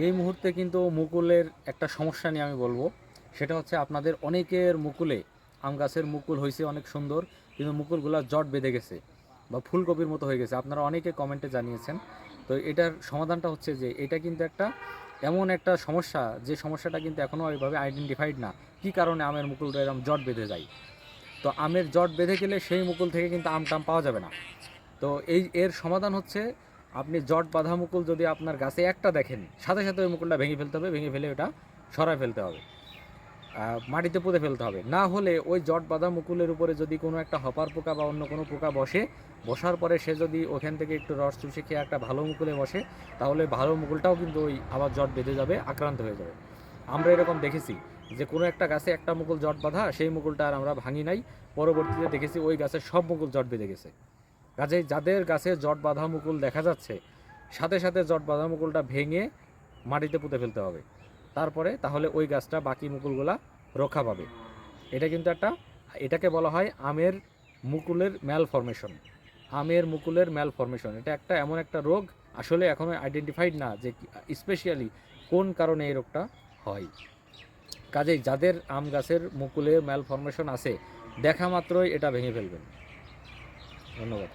এই মুহূর্তে কিন্তু মুকুলের একটা সমস্যা নিয়ে আমি বলবো। সেটা হচ্ছে আপনাদের অনেকের মুকুলে, আম গাছের মুকুল হয়েছে অনেক সুন্দর, কিন্তু মুকুলগুলো জট বেঁধে গেছে বা ফুলকপির মতো হয়ে গেছে। আপনারা অনেকে কমেন্টে জানিয়েছেন। তো এটার সমাধানটা হচ্ছে যে এটা কিন্তু একটা এমন একটা সমস্যা, যে সমস্যাটা কিন্তু এখনও ওইভাবে আইডেন্টিফাইড না, কী কারণে আমের মুকুলটা এরকম জট বেঁধে যায়। তো আমের জট বেঁধে গেলে সেই মুকুল থেকে কিন্তু আম টাম পাওয়া যাবে না। তো এর সমাধান হচ্ছে, আপনি জট বাঁধা মুকুল যদি আপনার গাছে একটা দেখেন, সাথে সাথে ওই মুকুলটা ভেঙে ফেলতে হবে, ভেঙে ফেলে ওটা সরায় ফেলতে হবে, মাটিতে পুঁতে ফেলতে হবে। না হলে ওই জট বাঁধা মুকুলের উপরে যদি কোনো একটা হপার পোকা বা অন্য কোনো পোকা বসে, বসার পরে সে যদি ওখান থেকে একটু রস চুষে খেয়ে একটা ভালো মুকুলে বসে, তাহলে ভালো মুকুলটাও কিন্তু ওই আবার জট বেঁধে যাবে, আক্রান্ত হয়ে যাবে। আমরা এরকম দেখেছি যে কোনো একটা গাছে একটা মুকুল জট বাঁধা, সেই মুকুলটা আর আমরা ভাঙি নাই, পরবর্তীতে দেখেছি ওই গাছের সব মুকুল জট বেঁধে গেছে। কাজেই যাদের গাছে জট বাঁধা মুকুল দেখা যাচ্ছে, সাথে সাথে জট বাঁধা মুকুলটা ভেঙে মাটিতে পুঁতে ফেলতে হবে। তারপরে তাহলে ওই গাছটা বাকি মুকুলগুলা রক্ষা পাবে। এটা কিন্তু একটা, এটাকে বলা হয় আমের মুকুলের ম্যালফরমেশন। আমের মুকুলের ম্যালফরমেশন এটা একটা এমন একটা রোগ, আসলে এখনও আইডেন্টিফাইড না যে স্পেশালি কোন কারণে এই রোগটা হয়। কাজেই যাদের আম গাছের মুকুলের ম্যালফরমেশন আছে, দেখা মাত্রই এটা ভেঙে ফেলবেন। ধন্যবাদ।